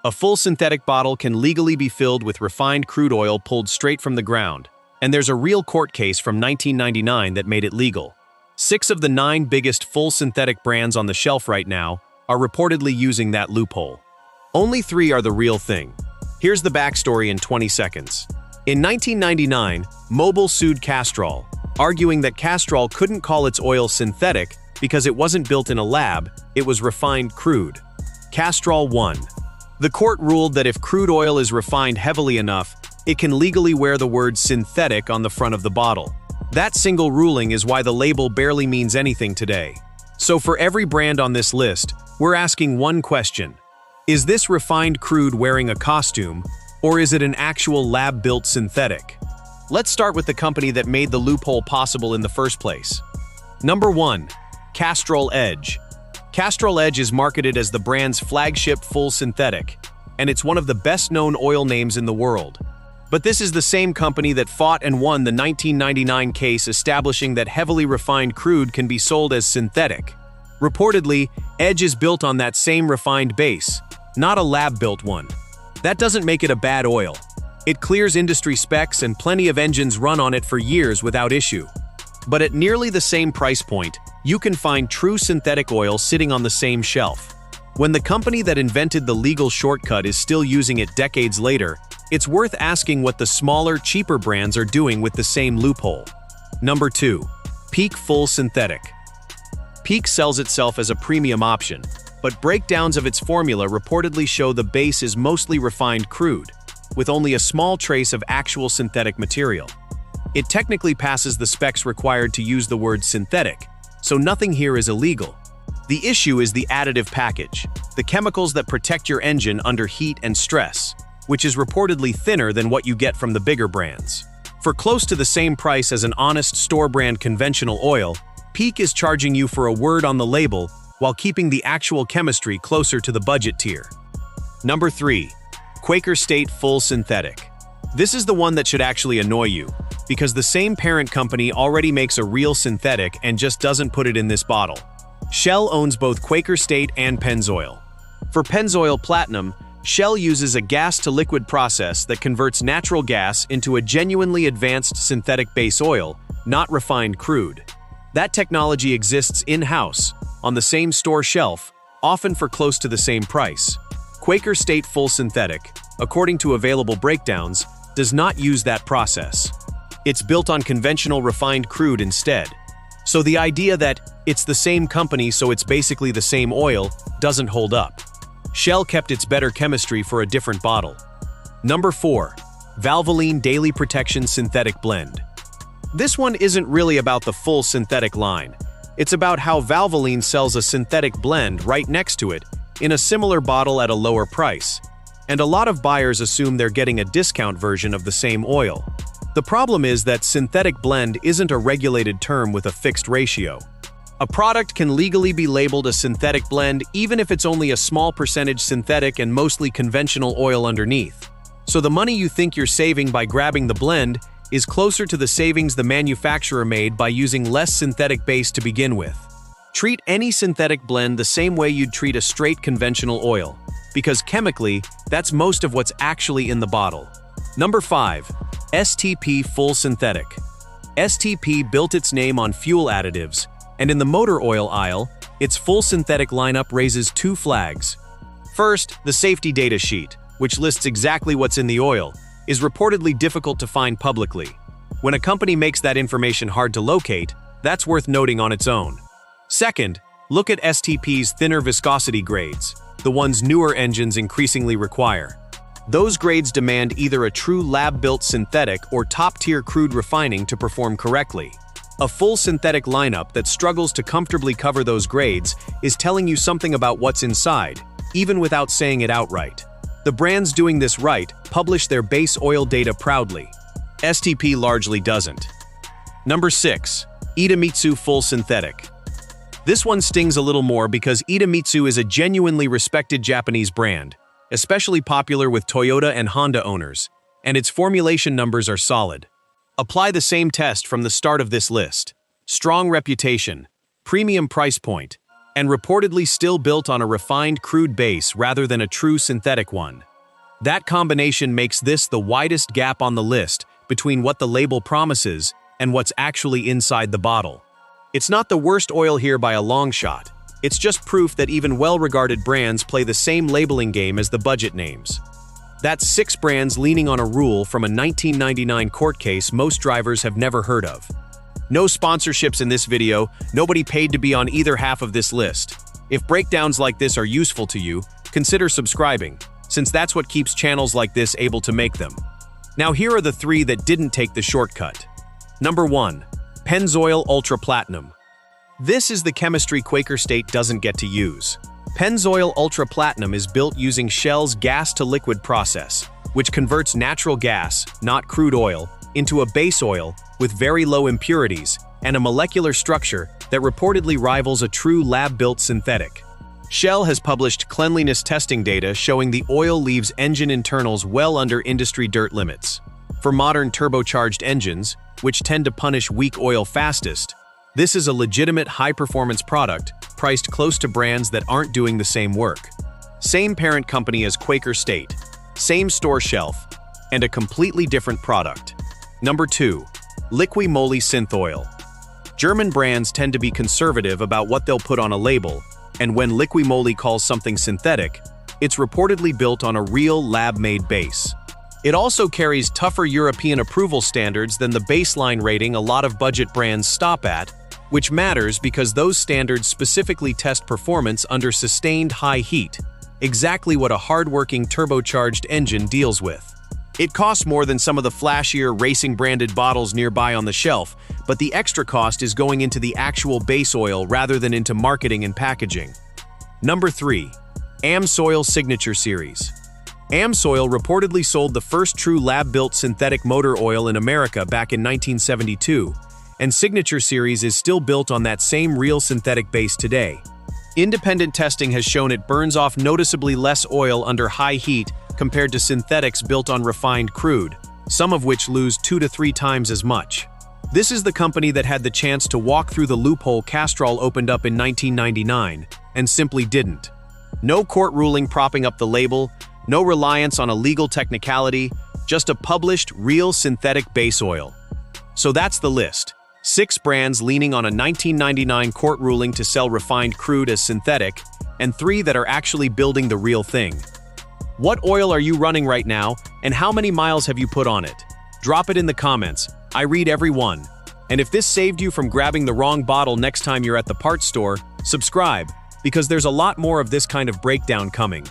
A full synthetic bottle can legally be filled with refined crude oil pulled straight from the ground, and there's a real court case from 1999 that made it legal. 6 of the 9 biggest full synthetic brands on the shelf right now are reportedly using that loophole. Only 3 are the real thing. Here's the backstory in 20 seconds. In 1999, Mobil sued Castrol, arguing that Castrol couldn't call its oil synthetic because it wasn't built in a lab, it was refined crude. Castrol won. The court ruled that if crude oil is refined heavily enough, it can legally wear the word synthetic on the front of the bottle. That single ruling is why the label barely means anything today. So for every brand on this list, we're asking one question. Is this refined crude wearing a costume, or is it an actual lab-built synthetic? Let's start with the company that made the loophole possible in the first place. Number 1. Castrol Edge. Castrol Edge is marketed as the brand's flagship full synthetic, and it's one of the best-known oil names in the world. But this is the same company that fought and won the 1999 case establishing that heavily refined crude can be sold as synthetic. Reportedly, Edge is built on that same refined base, not a lab-built one. That doesn't make it a bad oil. It clears industry specs and plenty of engines run on it for years without issue. But at nearly the same price point, you can find true synthetic oil sitting on the same shelf. When the company that invented the legal shortcut is still using it decades later, it's worth asking what the smaller, cheaper brands are doing with the same loophole. Number 2. Peak Full Synthetic. Peak sells itself as a premium option, but breakdowns of its formula reportedly show the base is mostly refined crude, with only a small trace of actual synthetic material. It technically passes the specs required to use the word synthetic, so nothing here is illegal. The issue is the additive package, the chemicals that protect your engine under heat and stress, which is reportedly thinner than what you get from the bigger brands. For close to the same price as an honest store-brand conventional oil, Peak is charging you for a word on the label while keeping the actual chemistry closer to the budget tier. Number 3. Quaker State Full Synthetic. This is the one that should actually annoy you, because the same parent company already makes a real synthetic and just doesn't put it in this bottle. Shell owns both Quaker State and Pennzoil. For Pennzoil Platinum, Shell uses a gas-to-liquid process that converts natural gas into a genuinely advanced synthetic base oil, not refined crude. That technology exists in-house, on the same store shelf, often for close to the same price. Quaker State Full Synthetic, according to available breakdowns, does not use that process. It's built on conventional refined crude instead. So the idea that it's the same company so it's basically the same oil doesn't hold up. Shell kept its better chemistry for a different bottle. Number 4. Valvoline Daily Protection Synthetic Blend. This one isn't really about the full synthetic line. It's about how Valvoline sells a synthetic blend right next to it in a similar bottle at a lower price. And a lot of buyers assume they're getting a discount version of the same oil. The problem is that synthetic blend isn't a regulated term with a fixed ratio. A product can legally be labeled a synthetic blend even if it's only a small percentage synthetic and mostly conventional oil underneath. So the money you think you're saving by grabbing the blend is closer to the savings the manufacturer made by using less synthetic base to begin with. Treat any synthetic blend the same way you'd treat a straight conventional oil, because chemically, that's most of what's actually in the bottle. Number 5. STP Full Synthetic. STP built its name on fuel additives, and in the motor oil aisle, its full synthetic lineup raises 2 flags. First, the safety data sheet, which lists exactly what's in the oil, is reportedly difficult to find publicly. When a company makes that information hard to locate, that's worth noting on its own. Second, look at STP's thinner viscosity grades, the ones newer engines increasingly require. Those grades demand either a true lab-built synthetic or top-tier crude refining to perform correctly. A full synthetic lineup that struggles to comfortably cover those grades is telling you something about what's inside, even without saying it outright. The brands doing this right publish their base oil data proudly. STP largely doesn't. Number 6. Idemitsu Full Synthetic. This one stings a little more because Idemitsu is a genuinely respected Japanese brand, especially popular with Toyota and Honda owners, and its formulation numbers are solid. Apply the same test from the start of this list. Strong reputation, premium price point, and reportedly still built on a refined crude base rather than a true synthetic one. That combination makes this the widest gap on the list between what the label promises and what's actually inside the bottle. It's not the worst oil here by a long shot. It's just proof that even well-regarded brands play the same labeling game as the budget names. That's 6 brands leaning on a rule from a 1999 court case most drivers have never heard of. No sponsorships in this video, nobody paid to be on either half of this list. If breakdowns like this are useful to you, consider subscribing, since that's what keeps channels like this able to make them. Now here are the 3 that didn't take the shortcut. Number 1. Pennzoil Ultra Platinum. This is the chemistry Quaker State doesn't get to use. Pennzoil Ultra Platinum is built using Shell's gas-to-liquid process, which converts natural gas, not crude oil, into a base oil with very low impurities and a molecular structure that reportedly rivals a true lab-built synthetic. Shell has published cleanliness testing data showing the oil leaves engine internals well under industry dirt limits. For modern turbocharged engines, which tend to punish weak oil fastest, this is a legitimate high-performance product priced close to brands that aren't doing the same work. Same parent company as Quaker State, same store shelf, and a completely different product. Number 2. Liqui Moly Synth Oil. German brands tend to be conservative about what they'll put on a label, and when Liqui Moly calls something synthetic, it's reportedly built on a real lab-made base. It also carries tougher European approval standards than the baseline rating a lot of budget brands stop at, which matters because those standards specifically test performance under sustained high heat, exactly what a hard-working turbocharged engine deals with. It costs more than some of the flashier racing-branded bottles nearby on the shelf, but the extra cost is going into the actual base oil rather than into marketing and packaging. Number 3. AmSoil Signature Series. AmSoil reportedly sold the first true lab-built synthetic motor oil in America back in 1972, and Signature Series is still built on that same real synthetic base today. Independent testing has shown it burns off noticeably less oil under high heat compared to synthetics built on refined crude, some of which lose 2 to 3 times as much. This is the company that had the chance to walk through the loophole Castrol opened up in 1999, and simply didn't. No court ruling propping up the label, no reliance on a legal technicality, just a published, real synthetic base oil. So that's the list. 6 brands leaning on a 1999 court ruling to sell refined crude as synthetic, and 3 that are actually building the real thing. What oil are you running right now, and how many miles have you put on it? Drop it in the comments. I read every one. And if this saved you from grabbing the wrong bottle next time you're at the parts store, subscribe, because there's a lot more of this kind of breakdown coming.